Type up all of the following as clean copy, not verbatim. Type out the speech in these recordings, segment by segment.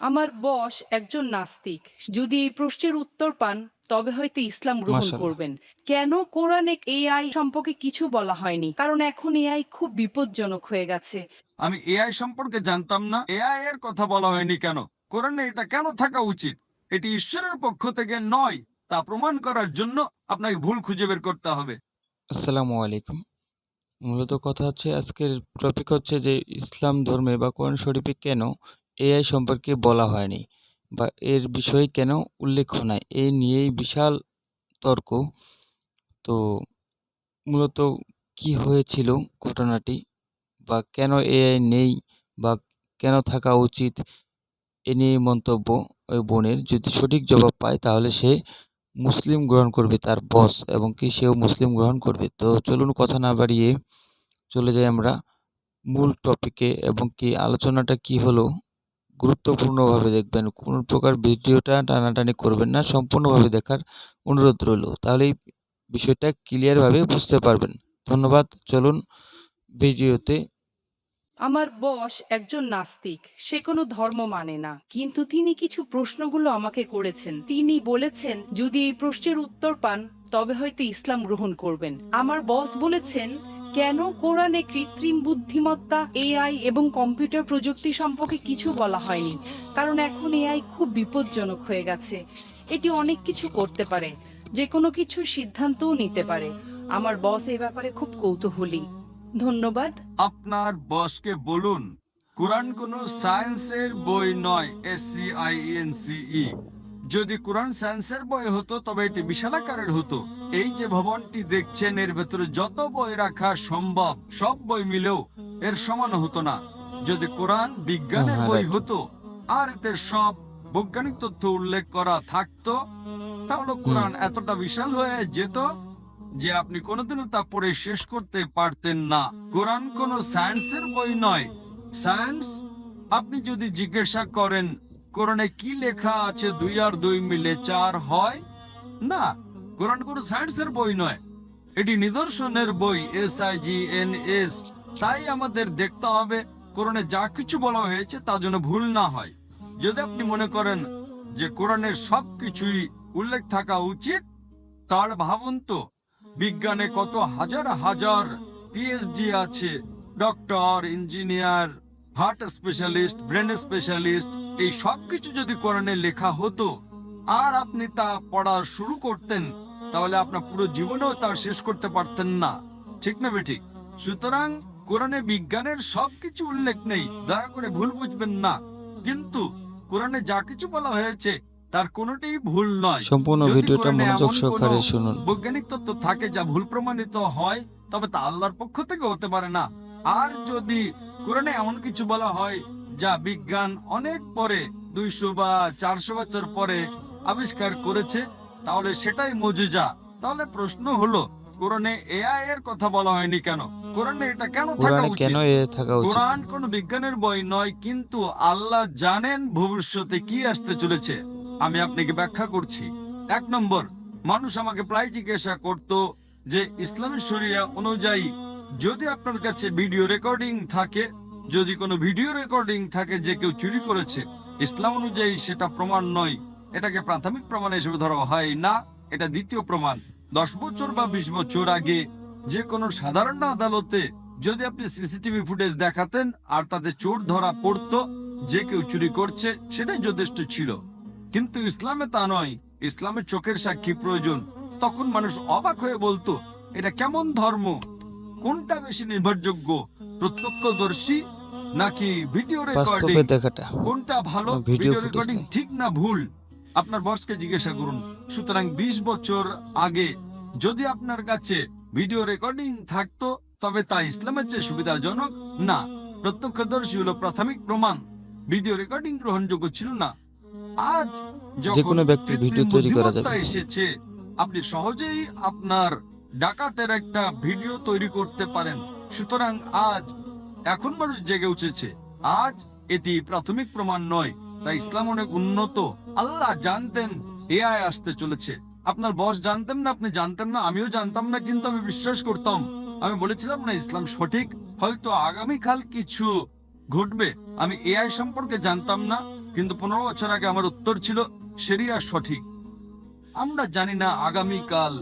আমার বস একজন নাস্তিক। যদি এই প্রশ্নের উত্তর পান তবে হয়তো ইসলাম গ্রহণ মাশাআল্লাহ। করবেন। কেন কোরআনে এআই সম্পর্কে কিছু বলা হয়নি? কারণ এখন এআই খুব বিপজ্জনক হয়ে গেছে। আমি এআই সম্পর্কে জানতাম না। এআই এর কথা বলা হয়নি কেন? কোরআনে এটা কেন থাকা উচিত? এটি ঈশ্বরের পক্ষ থেকে নয়, তা প্রমাণ করার জন্য আপনাকে ভুল খুঁজে বের করতে হবে। আসসালামু আলাইকুম। মূলত কথা হচ্ছে আজকের টপিক হচ্ছে যে ইসলাম ধর্মে বা কোরআন শরীফে কেন এআই সম্পর্কে বলা হয়নি বা এর বিষয়ে কেন উল্লেখ নাই এই নিয়েই বিশাল তর্ক। তো মূলত কি হয়েছিল ঘটনাটি বা কেন এআই নেই বা কেন থাকা উচিত এ নিয়ে মন্তব্য ওই বোনের। যদি সঠিক জবাব পায় তাহলে সে মুসলিম গ্রহণ করবে, তার বস এবং কি সেও মুসলিম গ্রহণ করবে। তো চলুন কথা না বাড়িয়ে চলে যাই আমরা মূল টপিকে এবং কি আলোচনাটা কি হলো গুরুত্বপূর্ণভাবে দেখবেন। কোনো প্রকার ভিডিওটা টানাটানি করবেন না, সম্পূর্ণভাবে দেখার অনুরোধ রইল। তাহলেই বিষয়টা ক্লিয়ারভাবে বুঝতে পারবেন। ধন্যবাদ। চলুন ভিডিওতে। আমার বস একজন নাস্তিক। সে কোনো ধর্ম মানে না। কিন্তু তিনি কিছু প্রশ্নগুলো আমাকে করেছেন। তিনি বলেছেন যদি এই প্রশ্নের উত্তর পান তবে হয়তো ইসলাম গ্রহণ করবেন। আমার বস বলেছেন কেন কোরআনে কৃত্রিম বুদ্ধিমত্তা, এআই এবং কম্পিউটার প্রযুক্তি সম্পর্কে কিছু বলা হয়নি? কারণ এখন এআই খুব বিপজ্জনক হয়ে গেছে। এটি অনেক কিছু করতে পারে, যে কোনো কিছুর সিদ্ধান্তও নিতে পারে। আমার বস এই ব্যাপারে খুব কৌতূহলী। ধন্যবাদ। আপনার বসকে বলুন কোরআন কোনো সায়েন্সের বই নয়। SCIENCE। যদি কোরআন সায়েন্সের বই হতো তবে এটি বিশাল আকারের হতো। এই যে ভবনটি দেখছেন এর ভেতরে যত বই রাখা সম্ভব সব বই মিলেও এর সমান হতো না। যদি কোরআন বিজ্ঞানের হ্যাঁ, বই রাইট। হতো আর এতে সব বৈজ্ঞানিক তথ্য উল্লেখ করা থাকতো, তাহলে হুম। কোরআন এতটা বিশাল হয়ে যেত যে আপনি কোনোদিনও তা পড়ে শেষ করতে পারতেন না। কোরআন কোনো সায়েন্সের বই নয়। সায়েন্স, আপনি যদি জিজ্ঞাসা করেন কোরআনে কি লেখা আছে 2 আর 2 মিলে 4 হয়, না, কোরআন কোনো সায়েন্সের বই নয়। এটি নিদর্শনের বই। SIGNS। তাই আমাদের দেখতে হবে কোরআনে যা কিছু বলা হয়েছে তা যেন ভুল না হয়। যদি আপনি মনে করেন যে কোরআনের সবকিছুই উল্লেখ থাকা উচিত, তাহলে ভাবুন তো বিজ্ঞানে কত হাজার হাজার PhD আছে। Doctor, engineer, heart specialist, brain specialist, এই সব কিছু যদি কোরআনে লেখা হতো আর আপনি তা পড়া শুরু করতেন, তাহলে আপনার পুরো জীবনেও তা শেষ করতে পারতেন না। ঠিক না বেঠিক? সুতরাং কোরআনে বিজ্ঞানের সবকিছু উল্লেখ নেই, দয়া করে ভুল বুঝবেন না। কিন্তু কোরআনে যা কিছু বলা হয়েছে তার কোনোটাই ভুল নয়। সম্পূর্ণ যদি ভিডিওটা কোরআনে মনোযোগ এমন কোনো সহকারে শুনুন। বৈজ্ঞানিক তত্ত্ব থাকে যা ভুল প্রমাণিত হয়, তবে তা আল্লাহর পক্ষ থেকে হতে পারে না। আর যদি কোরআনে এমন কিছু বলা হয় যা বিজ্ঞান অনেক পরে, 200 বা 400 বছর পরে আবিষ্কার করেছে, তাহলে সেটাই মুজিজা। তাহলে প্রশ্ন হলো কোরআনে এআই এর কথা বলা হয়নি কেন? কোরআনে এটা কেন থাকা কোরআনে কেন উচিত? এ থাকা উচিত? কোরআন কোনো বিজ্ঞানের বই নয়, কিন্তু আল্লাহ জানেন ভবিষ্যতে কি আসতে চলেছে। আমি আপনাকে ব্যাখ্যা করছি। 1 নম্বর, মানুষ আমাকে প্রায় জিজ্ঞাসা করত যে ইসলামী শরিয়া অনুযায়ী যদি আপনার কাছে ভিডিও রেকর্ডিং থাকে, যদি কোনো ভিডিও রেকর্ডিং থাকে যে কেউ চুরি করেছে, ইসলাম অনুযায়ী সেটা প্রমাণ নয়। এটাকে প্রাথমিক প্রমাণ হিসেবে ধরা হয় না, এটা দ্বিতীয় প্রমাণ। 10 বছর বা 20 বছর আগে যে কোনো সাধারণ আদালতে যদি আপনি সিসিটিভি ফুটেজ দেখাতেন আর তাতে চোর ধরা পড়তো, যে কেউ চুরি করছে, সেটাই যথেষ্ট ছিল। কিন্তু ইসলামে তা নয়। ইসলামের চোখের সাক্ষী প্রয়োজন। তখন মানুষ অবাক হয়ে বলতো এটা কেমন ধর্ম? কোনটা বেশি নির্ভরযোগ্য, প্রত্যক্ষদর্শী নাকি ভিডিও রেকর্ডিং? বাস্তবে দেখাটা কোনটা ভালো, ভিডিও ভিডিও ফুটেজ রেকর্ডিং নেই। ঠিক না ভুল? আপনার বসকে জিজ্ঞাসা করুন। সুতরাং 20 বছর আগে যদি আপনার কাছে ভিডিও রেকর্ডিং থাকতো, তবে তা ইসলামের চেয়ে সুবিধাজনক না। প্রত্যক্ষদর্শী হলো প্রাথমিক প্রমাণ। ভিডিও রেকর্ডিং গ্রহণযোগ্য ছিল না। আজ যে যখন কোনো ব্যক্তির ভিডিও কৃত্রিম তৈরি করা বুদ্ধিমত্তা যাবে। এসেছে, আপনি সহজেই আপনার ডাকাতের একটা ভিডিও তৈরি করতে পারেন। সুতরাং আজ এখন মানুষ জেগে উঠেছে। আজ এটি প্রাথমিক প্রমাণ নয়। তাই ইসলাম অনেক উন্নত। আল্লাহ জানতেন এআই আসতে চলেছে। আপনার বস জানতেন না, আপনি জানতেন না, আমিও জানতাম না, কিন্তু আমি বিশ্বাস করতাম। আমি বলেছিলাম না ইসলাম সঠিক, হয়তো আগামীকাল কিছু ঘটবে। আমি এআই সম্পর্কে জানতাম না, কিন্তু 15 বছর আগে আমার উত্তর ছিল শরিয়া সঠিক। আমরা জানি না আগামীকাল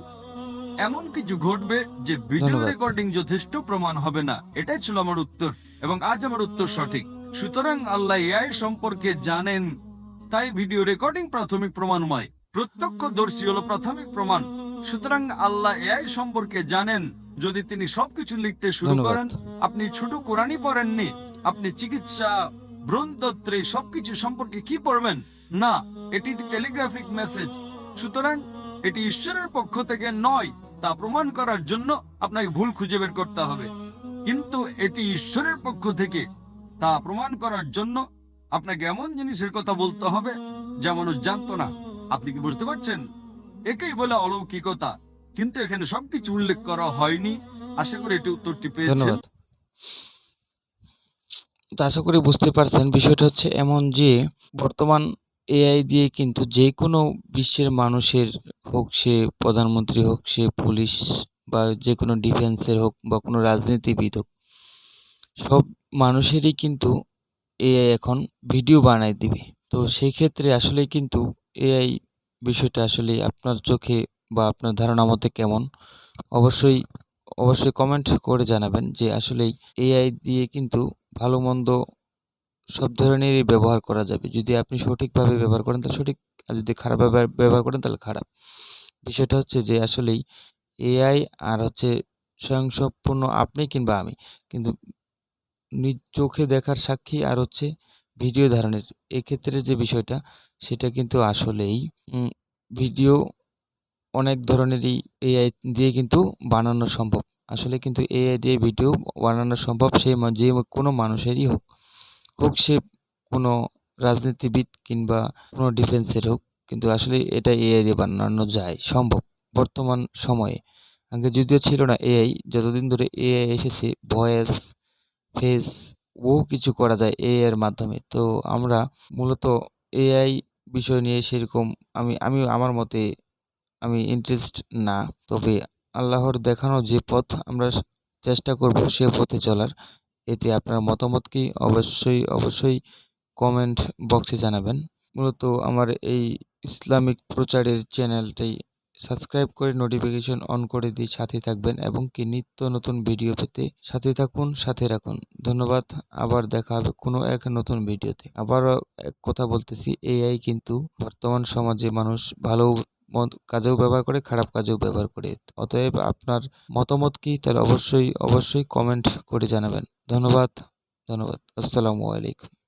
এমন কিছু ঘটবে যে ভিডিও ধন্যবাদ। রেকর্ডিং যথেষ্ট প্রমাণ হবে না। এটাই ছিল আমার উত্তর, এবং আজ আমার উত্তর সঠিক। সুতরাং আল্লাহ এআই সম্পর্কে জানেন, তাই ভিডিও রেকর্ডিং প্রাথমিক প্রমাণময়। প্রত্যক্ষদর্শী হলো প্রাথমিক প্রমাণ। সুতরাং আল্লাহ এআই সম্পর্কে জানেন। যদি তিনি সবকিছু লিখতে শুরু ধন্যবাদ। করেন, আপনি ছোট কোরআনই পড়েননি, আপনি চিকিৎসা, ভ্রূণতত্ত্বে সবকিছু সম্পর্কে কি পড়বেন? না, এটি টেলিগ্রাফিক মেসেজ। সুতরাং এটি ঈশ্বরের পক্ষ থেকে নয়, তা প্রমাণ করার জন্য আপনাকে ভুল খুঁজে বের করতে হবে। কিন্তু এটি ঈশ্বরের পক্ষ থেকে, তা প্রমাণ করার জন্য আপনাকে এমন জিনিসের কথা বলতে হবে যা মানুষ জানতো না। আপনি কি বুঝতে পারছেন? একেই বলে অলৌকিকতা। কিন্তু এখানে সবকিছু উল্লেখ করা হয়নি। আশা করি এটি উত্তরটি পেয়েছেন। ধন্যবাদ। তো আশা করি বুঝতে পারছেন, বিষয়টা হচ্ছে এমন যে বর্তমান এআই দিয়ে কিন্তু যে কোনো বিশ্বের মানুষের হোক, সে প্রধানমন্ত্রী হোক, সে পুলিশ বা যে কোনো ডিফেন্সের হোক বা কোনো রাজনীতিবিদ হোক, সব মানুষেরই কিন্তু এআই এখন ভিডিও বানায় দিবে। তো সেই ক্ষেত্রে আসলে কিন্তু এআই বিষয়টা আসলে আপনার চোখে বা আপনার ধারণা মতে কেমন? অবশ্যই অবশ্যই কমেন্ট করে জানাবেন যে আসলেই এআই দিয়ে কিন্তু ভালো মন্দ সব ধরনেরই ব্যবহার করা যাবে। যদি আপনি সঠিকভাবে ব্যবহার করেন তাহলে সঠিক, আর যদি খারাপ ব্যবহার করেন তাহলে খারাপ। বিষয়টা হচ্ছে যে আসলেই এআই আর হচ্ছে স্বয়ংসম্পূর্ণ আপনি কিংবা আমি কিন্তু নিজ চোখে দেখার সাক্ষী আর হচ্ছে ভিডিও ধারণের এক্ষেত্রে যে বিষয়টা, সেটা কিন্তু আসলেই ভিডিও অনেক ধরনেরই এআই দিয়ে কিন্তু বানানো সম্ভব। আসলে কিন্তু এআই দিয়ে ভিডিও বানানো সম্ভব, যে কোনো মানুষেরই হোক, হোক সে কোনো রাজনীতিবিদ কিংবা কোনো ডিফেন্সের হোক, কিন্তু আসলে এটা এআই দিয়ে বানানো যায়, সম্ভব বর্তমান সময়ে। আগে যদিও ছিল না এআই, যতদিন ধরে এআই এসেছে ভয়েস, ফেস কিছু করা যায় এআই এর মাধ্যমে। তো আমরা মূলত এআই বিষয় নিয়ে সেরকম আমি আমার মতে আমি ইন্টারেস্ট না। তবে আল্লাহর দেখানো যে পথ আমরা চেষ্টা করব সে পথে চলার। এতে আপনার মতামত কি অবশ্যই কমেন্ট বক্সে জানাবেন। মূলত আমার এই ইসলামিক প্রচারের চ্যানেলটি সাবস্ক্রাইব করে নোটিফিকেশন অন করে দিয়ে সাথে থাকবেন, এবং কি নিত্য নতুন ভিডিও পেতে সাথে থাকুন, সাথে রাখুন। ধন্যবাদ। আবার দেখা হবে কোনো এক নতুন ভিডিওতে। আবারও এক কথা বলতেছি, এআই কিন্তু বর্তমান সমাজে মানুষ ভালো কাজেও ব্যবহার করে, খারাপ কাজেও ব্যবহার করে। অতএব আপনার মতামত কি, তাহলে অবশ্যই কমেন্ট করে জানাবেন। ধন্যবাদ। আসসালামু আলাইকুম।